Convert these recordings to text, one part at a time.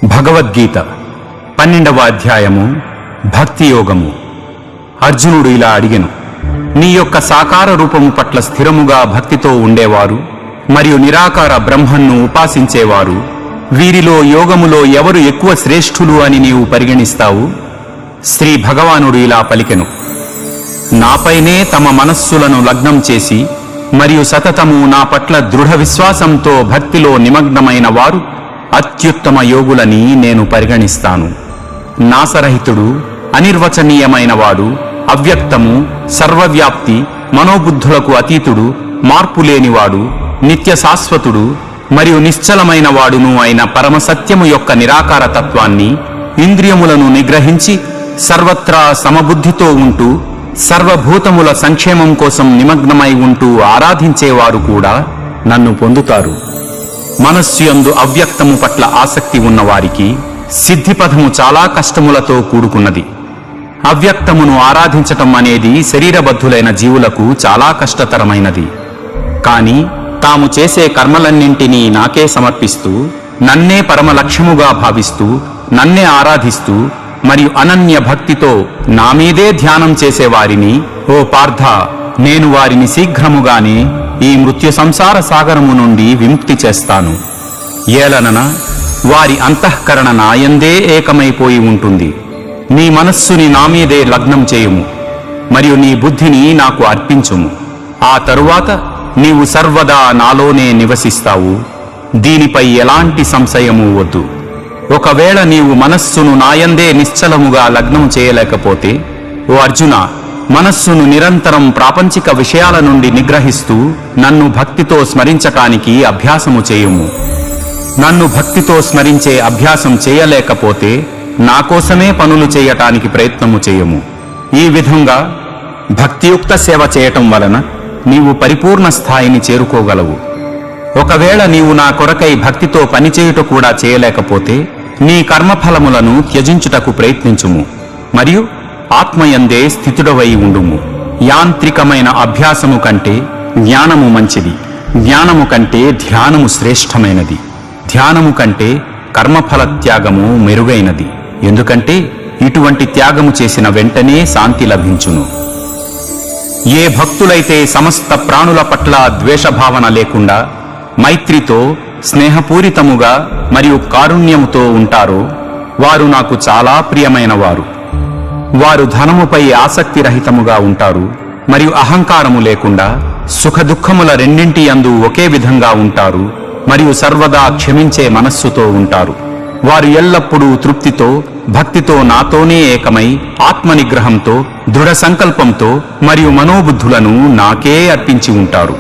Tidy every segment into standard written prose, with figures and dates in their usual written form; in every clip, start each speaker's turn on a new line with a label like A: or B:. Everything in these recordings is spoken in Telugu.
A: భగవద్గీత 12వ అధ్యాయము భక్తి యోగము. అర్జునుడు ఇలా అడిగెను, నీ యొక్క సాకార రూపము పట్ల స్థిరముగా భక్తితో ఉండేవారు మరియు నిరాకార బ్రహ్మన్ను ఉపాసించేవారు, వీరిలో యోగములో ఎవరు ఎక్కువ శ్రేష్ఠులు అని నీవు పరిగణిస్తావు? శ్రీ భగవానుడు ఇలా పలికెను, నాపైనే తమ మనస్సులను లగ్నం చేసి మరియు సతతము నా పట్ల దృఢ విశ్వాసంతో భక్తిలో నిమగ్నమైన వారు అత్యుత్తమ యోగులని నేను పరిగణిస్తాను. నాసరహితుడు, అనిర్వచనీయమైన వాడు, అవ్యక్తము, సర్వవ్యాప్తి, మనోబుద్ధులకు అతీతుడు, మార్పులేనివాడు, నిత్య శాశ్వతుడు మరియు నిశ్చలమైన వాడును అయిన పరమసత్యము యొక్క నిరాకార తత్వాన్ని ఇంద్రియములను నిగ్రహించి సర్వత్రా సమబుద్ధితో ఉంటూ సర్వభూతముల సంక్షేమం కోసం నిమగ్నమై ఉంటూ ఆరాధించేవారు కూడా నన్ను పొందుతారు. మనస్సు యందు అవ్యక్తము పట్ల ఆసక్తి ఉన్నవారికి సిద్ధిపథము చాలా కష్టములతో కూడుకున్నది. అవ్యక్తమును ఆరాధించటం అనేది శరీరబద్ధులైన జీవులకు చాలా కష్టతరమైనది. కాని తాము చేసే కర్మలన్నింటినీ నాకే సమర్పిస్తూ, నన్నే పరమ లక్ష్యముగా భావిస్తూ, నన్నే ఆరాధిస్తూ మరియు అనన్య భక్తితో నా మీదే ధ్యానం చేసేవారిని, ఓ పార్థ, నేను వారిని శీఘ్రముగానే ఈ మృత్యు సంసార సాగరము నుండి విముక్తి చేస్తాను. ఏలనన వారి అంతఃకరణ నాయందే ఏకమైపోయి ఉంటుంది. నీ మనస్సుని నా మీదే లగ్నం చేయుము మరియు నీ బుద్ధిని నాకు అర్పించుము. ఆ తరువాత నీవు సర్వదా నాలోనే నివసిస్తావు. దీనిపై ఎలాంటి సంశయము వద్దు. ఒకవేళ నీవు మనస్సును నాయందే నిశ్చలముగా లగ్నం చేయలేకపోతే, ఓ అర్జున, మనస్సును నిరంతరం ప్రాపంచిక విషయాల నుండి నిగ్రహిస్తూ నన్ను భక్తితో స్మరించటానికి అభ్యాసము చేయుము. నన్ను భక్తితో స్మరించే అభ్యాసం చేయలేకపోతే నా కోసమే పనులు చేయటానికి ప్రయత్నము చేయుము. ఈ విధంగా భక్తియుక్త సేవ చేయటం వలన నీవు పరిపూర్ణ స్థాయిని చేరుకోగలవు. ఒకవేళ నీవు నా కొరకై భక్తితో పనిచేయుట కూడా చేయలేకపోతే నీ కర్మఫలములను త్యజించుటకు ప్రయత్నించుము మరియు ఆత్మయందే స్థితుడవై ఉండుము. యాంత్రికమైన అభ్యాసము కంటే జ్ఞానము మంచిది. జ్ఞానము కంటే ధ్యానము శ్రేష్టమైనది. ధ్యానము కంటే కర్మఫల త్యాగము మెరుగైనది. ఎందుకంటే ఇటువంటి త్యాగము చేసిన వెంటనే శాంతి లభించును. ఏ భక్తులైతే సమస్త ప్రాణుల పట్ల ద్వేషభావన లేకుండా మైత్రితో, స్నేహపూరితముగా మరియు కారుణ్యముతో ఉంటారో వారు నాకు చాలా ప్రియమైన వారు. వారు ధనముపై ఆసక్తి రహితముగా ఉంటారు మరియు అహంకారము లేకుండా సుఖదుఖముల రెండింటి యందు ఒకే విధంగా ఉంటారు మరియు సర్వదా క్షమించే మనస్సుతో ఉంటారు. వారు ఎల్లప్పుడూ తృప్తితో, భక్తితో నాతోనే ఏకమై ఆత్మనిగ్రహంతో, దృఢ సంకల్పంతో మరియు మనోబుద్ధులను నాకే అర్పించి ఉంటారు.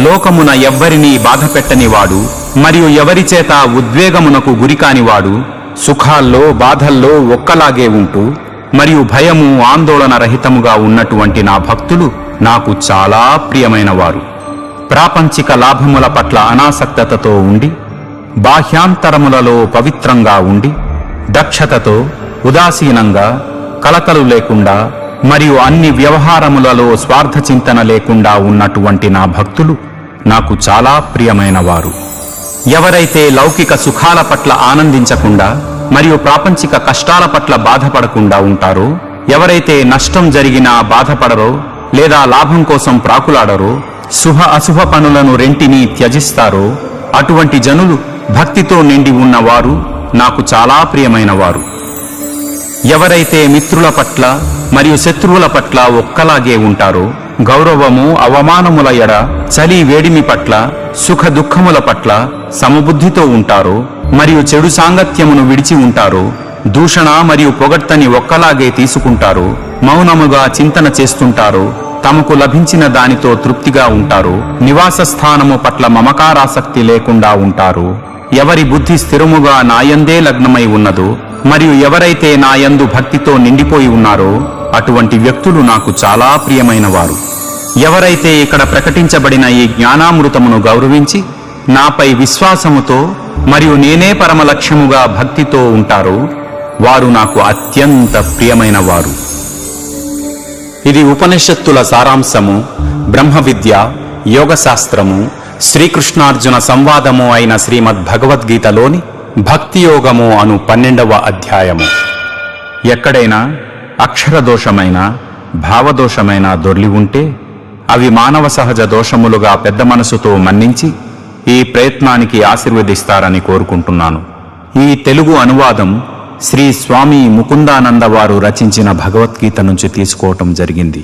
A: లోకమున ఎవ్వరినీ బాధపెట్టనివాడు మరియు ఎవరిచేత ఉద్వేగమునకు గురికానివాడు, సుఖాల్లో బాధల్లో ఒక్కలాగే ఉంటూ మరియు భయము, ఆందోళన రహితముగా ఉన్నటువంటి నా భక్తులు నాకు చాలా ప్రియమైన వారు. ప్రాపంచిక లాభముల పట్ల అనాసక్తతతో ఉండి, బాహ్యాంతరములలో పవిత్రంగా ఉండి, దక్షతతో, ఉదాసీనంగా, కలతలు లేకుండా మరియు అన్ని వ్యవహారములలో స్వార్థ చింతన లేకుండా ఉన్నటువంటి నా భక్తులు నాకు చాలా ప్రియమైన వారు. ఎవరైతే లౌకిక సుఖాల పట్ల ఆనందించకుండా మరియు ప్రాపంచిక కష్టాల పట్ల బాధపడకుండా ఉంటారో, ఎవరైతే నష్టం జరిగినా బాధపడరో లేదా లాభం కోసం ప్రాకులాడరో, శుభ అశుభ పనులను రెంటినీ త్యజిస్తారో, అటువంటి జనులు భక్తితో నిండి ఉన్నవారు నాకు చాలా ప్రియమైన వారు. ఎవరైతే మిత్రుల పట్ల మరియు శత్రువుల పట్ల ఒక్కలాగే ఉంటారో, గౌరవము, అవమానముల ఎడ, చలి వేడిమి పట్ల, సుఖ దుఃఖముల పట్ల సమబుద్ధితో ఉంటారో మరియు చెడు సాంగత్యమును విడిచి ఉంటారో, దూషణ మరియు పొగడ్తని ఒక్కలాగే తీసుకుంటారో, మౌనముగా చింతన చేస్తుంటారో, తమకు లభించిన దానితో తృప్తిగా ఉంటారో, నివాస స్థానము పట్ల మమకారాసక్తి లేకుండా ఉంటారో, ఎవరి బుద్ధి స్థిరముగా నాయందే లగ్నమై ఉన్నదో మరియు ఎవరైతే నాయందు భక్తితో నిండిపోయి ఉన్నారో అటువంటి వ్యక్తులు నాకు చాలా ప్రియమైన వారు. ఎవరైతే ఇక్కడ ప్రకటించబడిన ఈ జ్ఞానామృతమును గౌరవించి నాపై విశ్వాసముతో మరియు నేనే పరమ లక్ష్యముగా భక్తితో ఉంటారో వారు నాకు అత్యంత ప్రియమైన వారు. ఇది ఉపనిషత్తుల సారాంశము, బ్రహ్మ విద్య, యోగశాస్త్రము, శ్రీకృష్ణార్జున సంవాదము అయిన శ్రీమద్ భగవద్గీతలోని భక్తియోగము అను 12వ అధ్యాయము. ఎక్కడైనా అక్షరదోషమైన భావదోషమైన దొర్లి ఉంటే అవి మానవ సహజ దోషములుగా పెద్ద మనసుతో మన్నించి ఈ ప్రయత్నానికి ఆశీర్వదిస్తారని కోరుకుంటున్నాను. ఈ తెలుగు అనువాదం శ్రీ స్వామి ముకుందానంద వారు రచించిన భగవద్గీత నుంచి తీసుకోవటం జరిగింది.